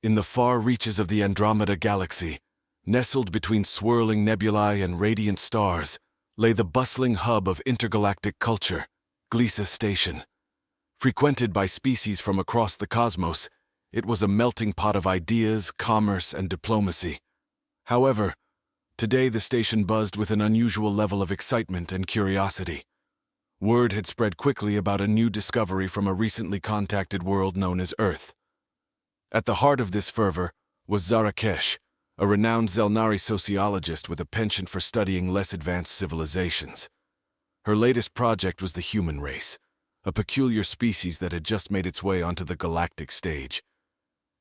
In the far reaches of the Andromeda Galaxy, nestled between swirling nebulae and radiant stars, lay the bustling hub of intergalactic culture, Gliese Station. Frequented by species from across the cosmos, it was a melting pot of ideas, commerce, and diplomacy. However, today the station buzzed with an unusual level of excitement and curiosity. Word had spread quickly about a new discovery from a recently contacted world known as Earth. At the heart of this fervor was Zarakesh, a renowned Zelnari sociologist with a penchant for studying less advanced civilizations. Her latest project was the human race, a peculiar species that had just made its way onto the galactic stage.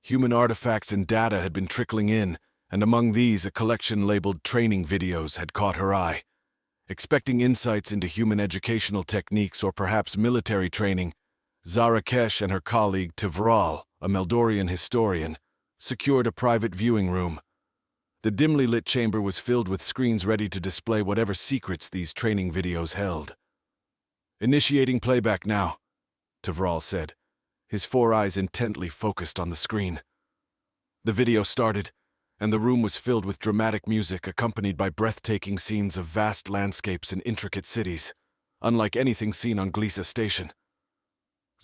Human artifacts and data had been trickling in, and among these a collection labeled training videos had caught her eye. Expecting insights into human educational techniques or perhaps military training, Zarakesh and her colleague Tivral, a Meldorian historian, secured a private viewing room. The dimly lit chamber was filled with screens ready to display whatever secrets these training videos held. "Initiating playback now," Tivral said, his four eyes intently focused on the screen. The video started, and the room was filled with dramatic music accompanied by breathtaking scenes of vast landscapes and intricate cities, unlike anything seen on Gliese Station.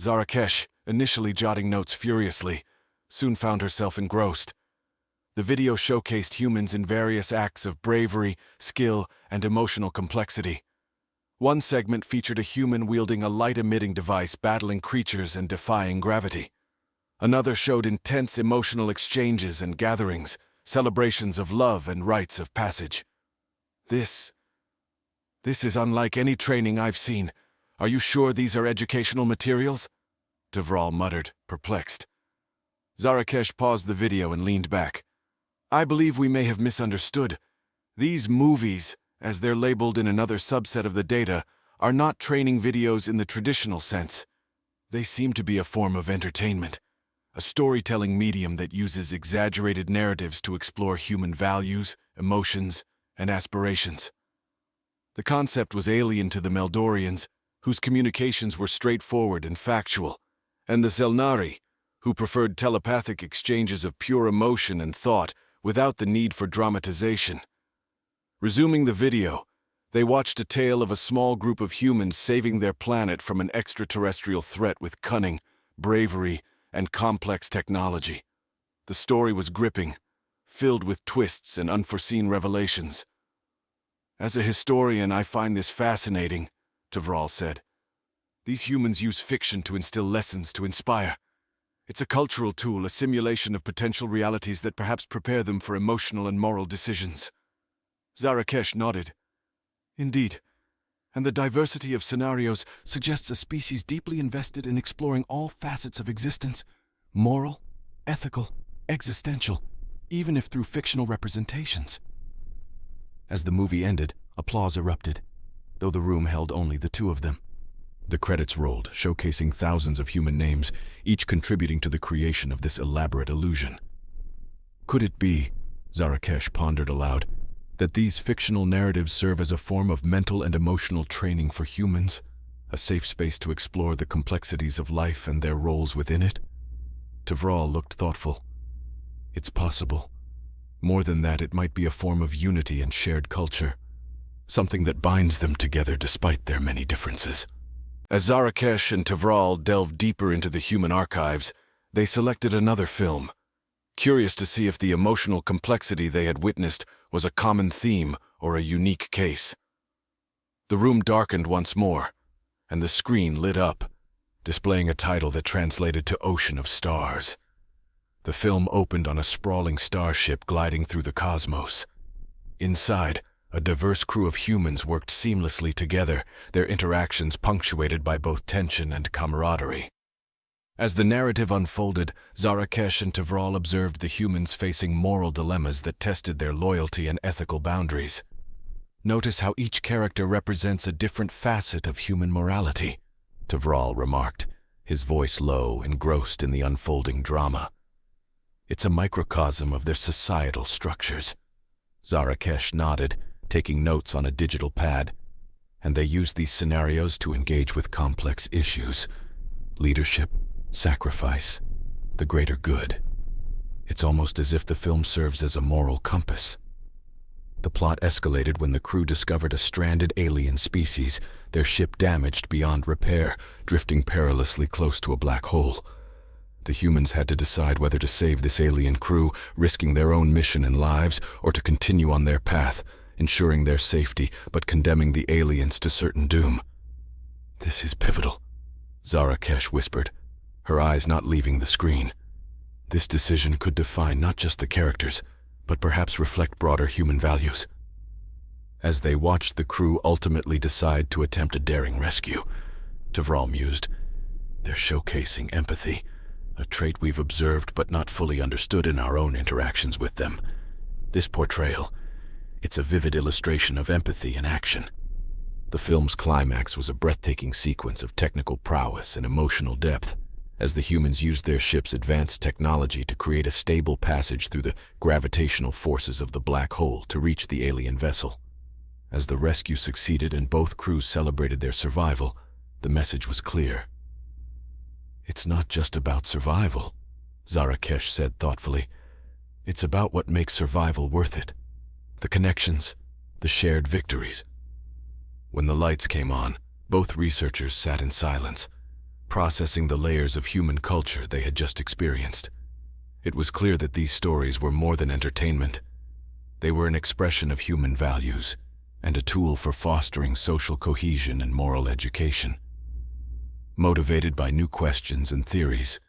Zarakesh, initially jotting notes furiously, soon found herself engrossed. The video showcased humans in various acts of bravery, skill, and emotional complexity. One segment featured a human wielding a light-emitting device battling creatures and defying gravity. Another showed intense emotional exchanges and gatherings, celebrations of love and rites of passage. This is unlike any training I've seen. Are you sure these are educational materials?" Tivral muttered, perplexed. Zarakesh paused the video and leaned back. "I believe we may have misunderstood. These movies, as they're labeled in another subset of the data, are not training videos in the traditional sense. They seem to be a form of entertainment, a storytelling medium that uses exaggerated narratives to explore human values, emotions, and aspirations." The concept was alien to the Meldorians, whose communications were straightforward and factual, and the Zelnari, who preferred telepathic exchanges of pure emotion and thought without the need for dramatization. Resuming the video, they watched a tale of a small group of humans saving their planet from an extraterrestrial threat with cunning, bravery, and complex technology. The story was gripping, filled with twists and unforeseen revelations. "As a historian, I find this fascinating," Tivral said. "These humans use fiction to instill lessons, to inspire. It's a cultural tool, a simulation of potential realities that perhaps prepare them for emotional and moral decisions." Zarakesh nodded. "Indeed, and the diversity of scenarios suggests a species deeply invested in exploring all facets of existence, moral, ethical, existential, even if through fictional representations." As the movie ended, applause erupted, though the room held only the two of them. The credits rolled, showcasing thousands of human names, each contributing to the creation of this elaborate illusion. Could it be, Zarakesh pondered aloud, that these fictional narratives serve as a form of mental and emotional training for humans, a safe space to explore the complexities of life and their roles within it? Tivral looked thoughtful. It's possible. More than that, it might be a form of unity and shared culture, something that binds them together despite their many differences. As Zarakesh and Tivral delved deeper into the human archives, they selected another film, curious to see if the emotional complexity they had witnessed was a common theme or a unique case. The room darkened once more, and the screen lit up, displaying a title that translated to Ocean of Stars. The film opened on a sprawling starship gliding through the cosmos. Inside, a diverse crew of humans worked seamlessly together, their interactions punctuated by both tension and camaraderie. As the narrative unfolded, Zarakesh and Tivral observed the humans facing moral dilemmas that tested their loyalty and ethical boundaries. "Notice how each character represents a different facet of human morality," Tivral remarked, his voice low, engrossed in the unfolding drama. "It's a microcosm of their societal structures." Zarakesh nodded, taking notes on a digital pad, "and they use these scenarios to engage with complex issues: leadership, sacrifice, the greater good." It's almost as if the film serves as a moral compass. The plot escalated when the crew discovered a stranded alien species, their ship damaged beyond repair, drifting perilously close to a black hole. The humans had to decide whether to save this alien crew, risking their own mission and lives, or to continue on their path, ensuring their safety but condemning the aliens to certain doom. "This is pivotal," Zara Kesh whispered, her eyes not leaving the screen. This decision could define not just the characters, but perhaps reflect broader human values. As they watched the crew ultimately decide to attempt a daring rescue, Tavral mused, "They're showcasing empathy, a trait we've observed but not fully understood in our own interactions with them. This portrayal, it's a vivid illustration of empathy in action." The film's climax was a breathtaking sequence of technical prowess and emotional depth, as the humans used their ship's advanced technology to create a stable passage through the gravitational forces of the black hole to reach the alien vessel. As the rescue succeeded and both crews celebrated their survival, the message was clear. "It's not just about survival," Zara Kesh said thoughtfully. "It's about what makes survival worth it. The connections, the shared victories." When the lights came on, both researchers sat in silence, processing the layers of human culture they had just experienced. It was clear that these stories were more than entertainment. They were an expression of human values and a tool for fostering social cohesion and moral education. Motivated by new questions and theories,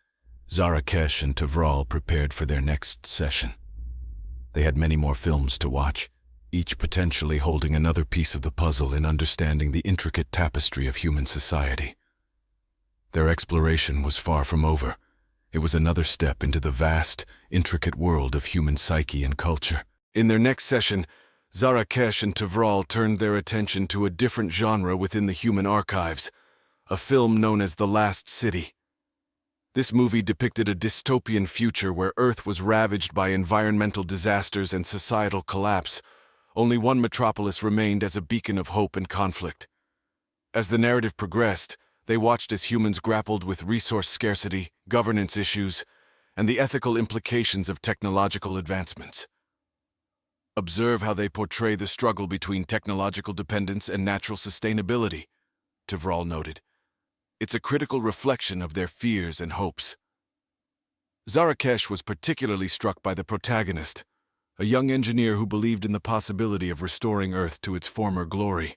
Zara Kesh and Tavral prepared for their next session. They had many more films to watch, each potentially holding another piece of the puzzle in understanding the intricate tapestry of human society. Their exploration was far from over. It was another step into the vast, intricate world of human psyche and culture. In their next session, Zara Kesh and Tavral turned their attention to a different genre within the human archives, a film known as The Last City. This movie depicted a dystopian future where Earth was ravaged by environmental disasters and societal collapse. Only one metropolis remained as a beacon of hope and conflict. As the narrative progressed, they watched as humans grappled with resource scarcity, governance issues, and the ethical implications of technological advancements. "Observe how they portray the struggle between technological dependence and natural sustainability," Tavral noted. "It's a critical reflection of their fears and hopes." Zara Kesh was particularly struck by the protagonist, a young engineer who believed in the possibility of restoring Earth to its former glory.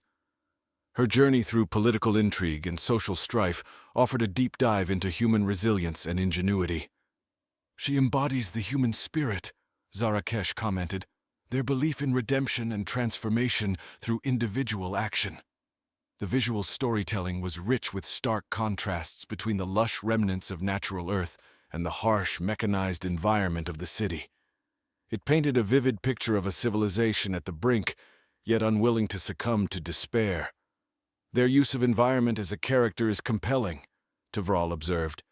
Her journey through political intrigue and social strife offered a deep dive into human resilience and ingenuity. "She embodies the human spirit," Zara Kesh commented, "their belief in redemption and transformation through individual action." The visual storytelling was rich with stark contrasts between the lush remnants of natural Earth and the harsh, mechanized environment of the city. It painted a vivid picture of a civilization at the brink, yet unwilling to succumb to despair. "Their use of environment as a character is compelling," Tavral observed.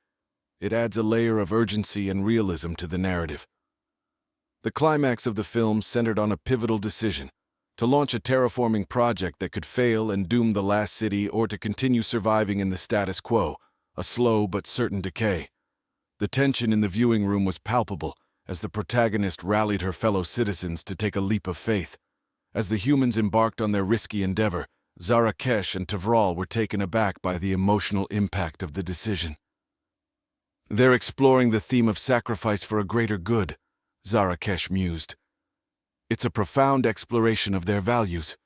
"It adds a layer of urgency and realism to the narrative." The climax of the film centered on a pivotal decision: to launch a terraforming project that could fail and doom the last city, or to continue surviving in the status quo, a slow but certain decay. The tension in the viewing room was palpable as the protagonist rallied her fellow citizens to take a leap of faith. As the humans embarked on their risky endeavor, Zara Kesh and Tavral were taken aback by the emotional impact of the decision. "They're exploring the theme of sacrifice for a greater good," Zara Kesh mused. "It's a profound exploration of their values."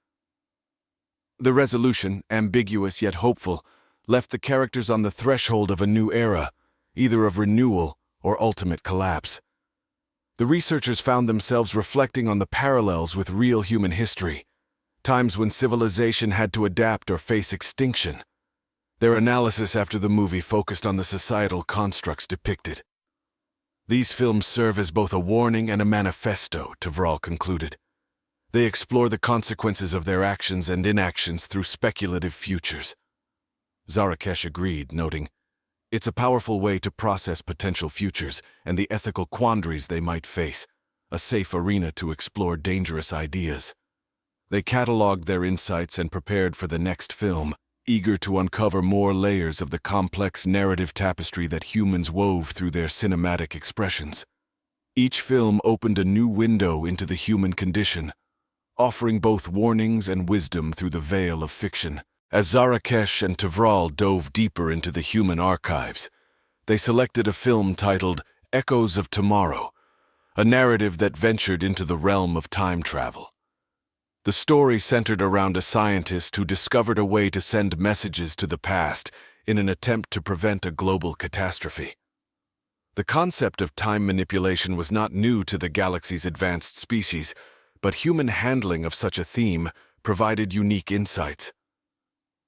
The resolution, ambiguous yet hopeful, left the characters on the threshold of a new era, either of renewal or ultimate collapse. The researchers found themselves reflecting on the parallels with real human history, times when civilization had to adapt or face extinction. Their analysis after the movie focused on the societal constructs depicted. "These films serve as both a warning and a manifesto," Tavral concluded. "They explore the consequences of their actions and inactions through speculative futures." Zara Kesh agreed, noting, "It's a powerful way to process potential futures and the ethical quandaries they might face, a safe arena to explore dangerous ideas." They cataloged their insights and prepared for the next film, eager to uncover more layers of the complex narrative tapestry that humans wove through their cinematic expressions. Each film opened a new window into the human condition, offering both warnings and wisdom through the veil of fiction. As Zarakesh and Tavral dove deeper into the human archives, they selected a film titled Echoes of Tomorrow, a narrative that ventured into the realm of time travel. The story centered around a scientist who discovered a way to send messages to the past in an attempt to prevent a global catastrophe. The concept of time manipulation was not new to the galaxy's advanced species, but human handling of such a theme provided unique insights.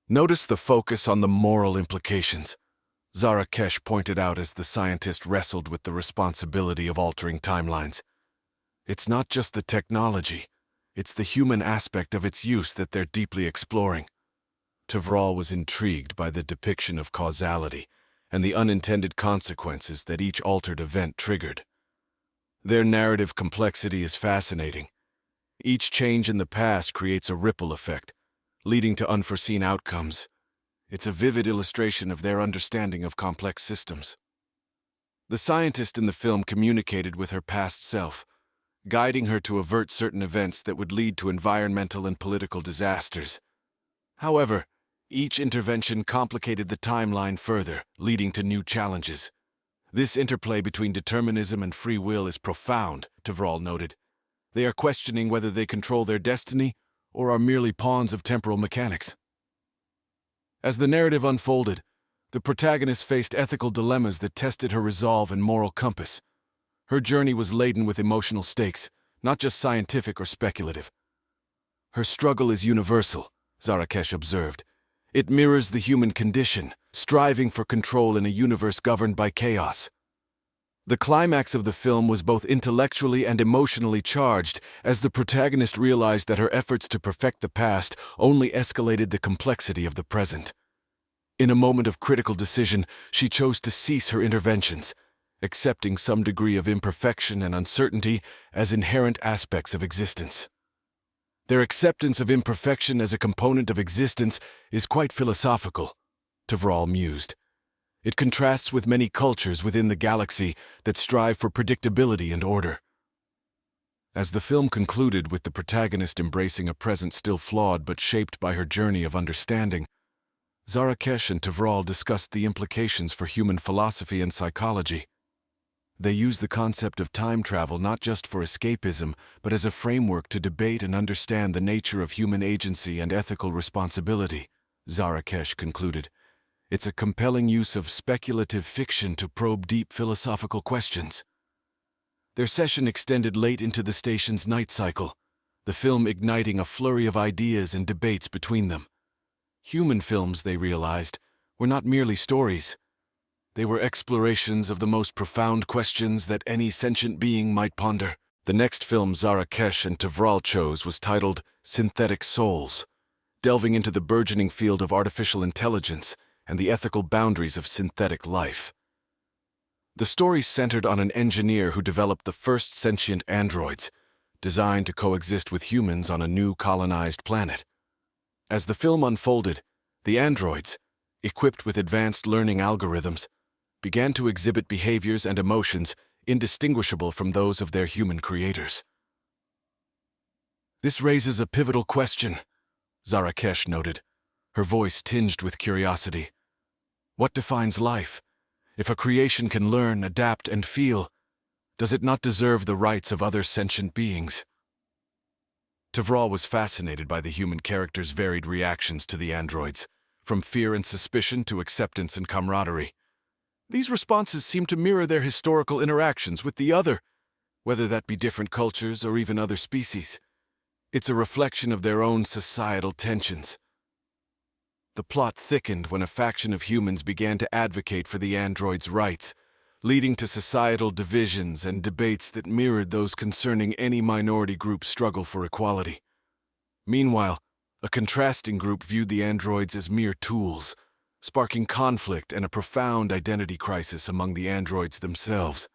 Notice the focus on the moral implications, Zarakesh pointed out as the scientist wrestled with the responsibility of altering timelines. It's not just the technology, it's the human aspect of its use that they're deeply exploring. Tavral was intrigued by the depiction of causality and the unintended consequences that each altered event triggered. Their narrative complexity is fascinating. Each change in the past creates a ripple effect, leading to unforeseen outcomes. It's a vivid illustration of their understanding of complex systems. The scientist in the film communicated with her past self, guiding her to avert certain events that would lead to environmental and political disasters. However, each intervention complicated the timeline further, leading to new challenges. This interplay between determinism and free will is profound, Tavral noted. They are questioning whether they control their destiny or are merely pawns of temporal mechanics. As the narrative unfolded, the protagonist faced ethical dilemmas that tested her resolve and moral compass. Her journey was laden with emotional stakes, not just scientific or speculative. Her struggle is universal, Zarakesh observed. It mirrors the human condition, striving for control in a universe governed by chaos. The climax of the film was both intellectually and emotionally charged, as the protagonist realized that her efforts to perfect the past only escalated the complexity of the present. In a moment of critical decision, she chose to cease her interventions, accepting some degree of imperfection and uncertainty as inherent aspects of existence. Their acceptance of imperfection as a component of existence is quite philosophical, Tavral mused. It contrasts with many cultures within the galaxy that strive for predictability and order. As the film concluded with the protagonist embracing a present still flawed but shaped by her journey of understanding, Zarakesh and Tavral discussed the implications for human philosophy and psychology. They use the concept of time travel not just for escapism, but as a framework to debate and understand the nature of human agency and ethical responsibility, Zarakesh concluded. It's a compelling use of speculative fiction to probe deep philosophical questions. Their session extended late into the station's night cycle, the film igniting a flurry of ideas and debates between them. Human films, they realized, were not merely stories. They were explorations of the most profound questions that any sentient being might ponder. The next film Zarakesh and Tavral chose was titled Synthetic Souls, delving into the burgeoning field of artificial intelligence and the ethical boundaries of synthetic life. The story centered on an engineer who developed the first sentient androids, designed to coexist with humans on a new colonized planet. As the film unfolded, the androids, equipped with advanced learning algorithms, began to exhibit behaviors and emotions indistinguishable from those of their human creators. This raises a pivotal question, Zarakesh noted, her voice tinged with curiosity. What defines life? If a creation can learn, adapt, and feel, does it not deserve the rights of other sentient beings? Tavral was fascinated by the human characters' varied reactions to the androids, from fear and suspicion to acceptance and camaraderie. These responses seem to mirror their historical interactions with the other, whether that be different cultures or even other species. It's a reflection of their own societal tensions. The plot thickened when a faction of humans began to advocate for the androids' rights, leading to societal divisions and debates that mirrored those concerning any minority group's struggle for equality. Meanwhile, a contrasting group viewed the androids as mere tools, sparking conflict and a profound identity crisis among the androids themselves.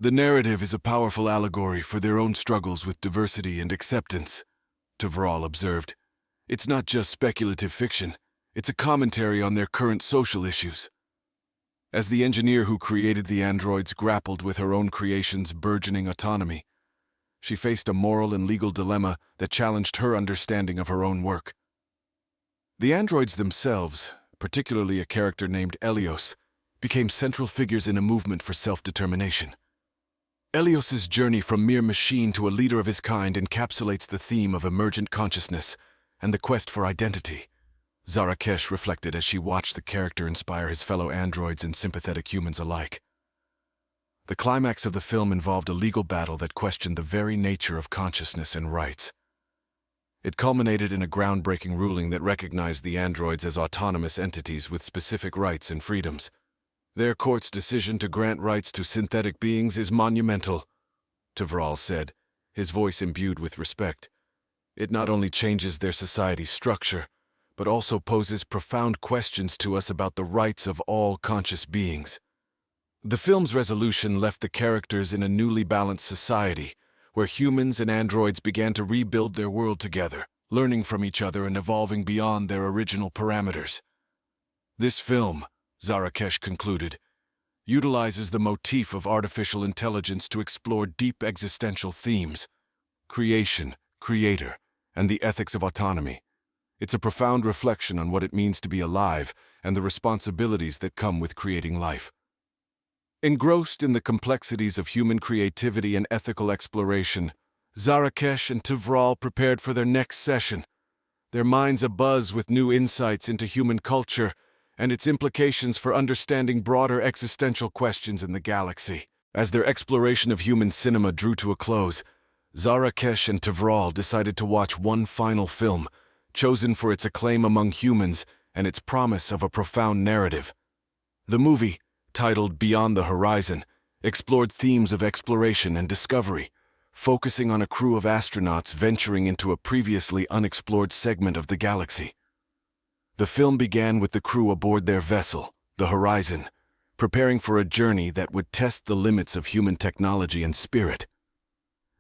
The narrative is a powerful allegory for their own struggles with diversity and acceptance, Tavral observed. It's not just speculative fiction, it's a commentary on their current social issues. As the engineer who created the androids grappled with her own creation's burgeoning autonomy, she faced a moral and legal dilemma that challenged her understanding of her own work. The androids themselves, particularly a character named Elios, became central figures in a movement for self-determination. Elios's journey from mere machine to a leader of his kind encapsulates the theme of emergent consciousness and the quest for identity. Zarakesh reflected as she watched the character inspire his fellow androids and sympathetic humans alike. The climax of the film involved a legal battle that questioned the very nature of consciousness and rights. It culminated in a groundbreaking ruling that recognized the androids as autonomous entities with specific rights and freedoms. Their court's decision to grant rights to synthetic beings is monumental, Tavral said, his voice imbued with respect. It not only changes their society's structure, but also poses profound questions to us about the rights of all conscious beings. The film's resolution left the characters in a newly balanced society, where humans and androids began to rebuild their world together, learning from each other and evolving beyond their original parameters. This film, Zarakesh concluded, utilizes the motif of artificial intelligence to explore deep existential themes: creation, creator, and the ethics of autonomy. It's a profound reflection on what it means to be alive and the responsibilities that come with creating life. Engrossed in the complexities of human creativity and ethical exploration, Zarakesh and Tavral prepared for their next session, their minds abuzz with new insights into human culture and its implications for understanding broader existential questions in the galaxy. As their exploration of human cinema drew to a close, Zarakesh and Tavral decided to watch one final film, chosen for its acclaim among humans and its promise of a profound narrative. The movie, titled Beyond the Horizon, explored themes of exploration and discovery, focusing on a crew of astronauts venturing into a previously unexplored segment of the galaxy. The film began with the crew aboard their vessel, the Horizon, preparing for a journey that would test the limits of human technology and spirit.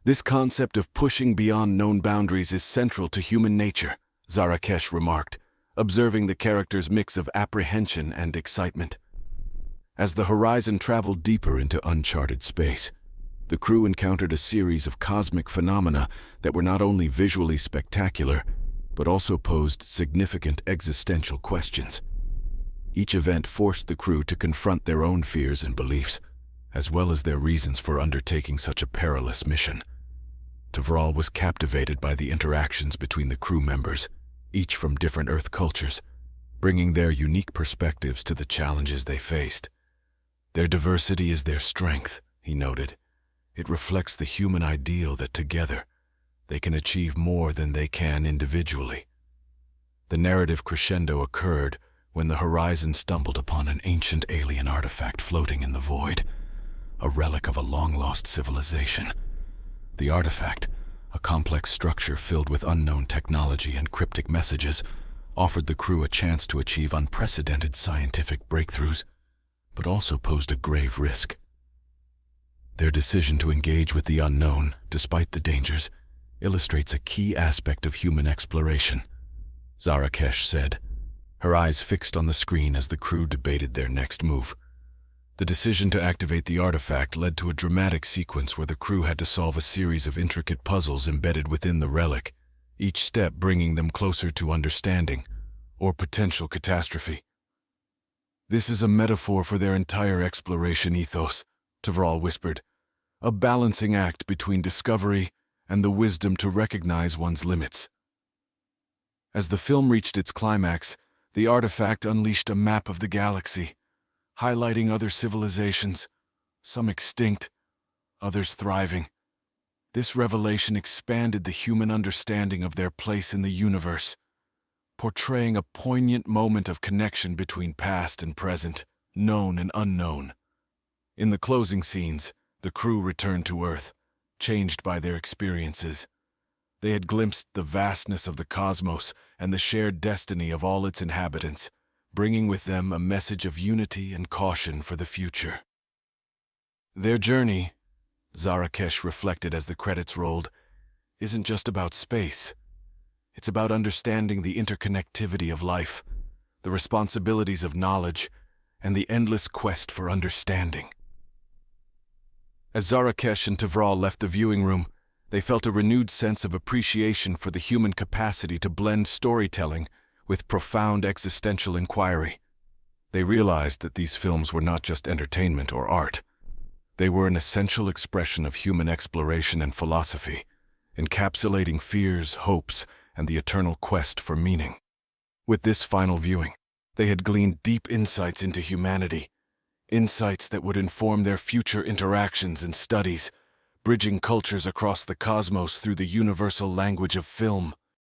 This concept of pushing beyond known boundaries is central to human nature, Zarakesh remarked, observing the character's mix of apprehension and excitement. As the Horizon traveled deeper into uncharted space, the crew encountered a series of cosmic phenomena that were not only visually spectacular, but also posed significant existential questions. Each event forced the crew to confront their own fears and beliefs, as well as their reasons for undertaking such a perilous mission. Tavral was captivated by the interactions between the crew members, each from different Earth cultures, bringing their unique perspectives to the challenges they faced. Their diversity is their strength, he noted. It reflects the human ideal that together, they can achieve more than they can individually. The narrative crescendo occurred when the Horizon stumbled upon an ancient alien artifact floating in the void, a relic of a long-lost civilization. The artifact, a complex structure filled with unknown technology and cryptic messages, offered the crew a chance to achieve unprecedented scientific breakthroughs, but also posed a grave risk. Their decision to engage with the unknown, despite the dangers, illustrates a key aspect of human exploration, Zarakesh said, her eyes fixed on the screen as the crew debated their next move. The decision to activate the artifact led to a dramatic sequence where the crew had to solve a series of intricate puzzles embedded within the relic, each step bringing them closer to understanding, or potential catastrophe. This is a metaphor for their entire exploration ethos, Tavral whispered, a balancing act between discovery and the wisdom to recognize one's limits. As the film reached its climax, the artifact unleashed a map of the galaxy, highlighting other civilizations, some extinct, others thriving. This revelation expanded the human understanding of their place in the universe, portraying a poignant moment of connection between past and present, known and unknown. In the closing scenes, the crew returned to Earth, changed by their experiences. They had glimpsed the vastness of the cosmos and the shared destiny of all its inhabitants, bringing with them a message of unity and caution for the future. Their journey, Zarakesh reflected as the credits rolled, isn't just about space. It's about understanding the interconnectivity of life, the responsibilities of knowledge, and the endless quest for understanding. As Zarakesh and Tavral left the viewing room, they felt a renewed sense of appreciation for the human capacity to blend storytelling with profound existential inquiry. They realized that these films were not just entertainment or art. They were an essential expression of human exploration and philosophy, encapsulating fears, hopes, and the eternal quest for meaning. With this final viewing, they had gleaned deep insights into humanity, insights that would inform their future interactions and studies, bridging cultures across the cosmos through the universal language of film.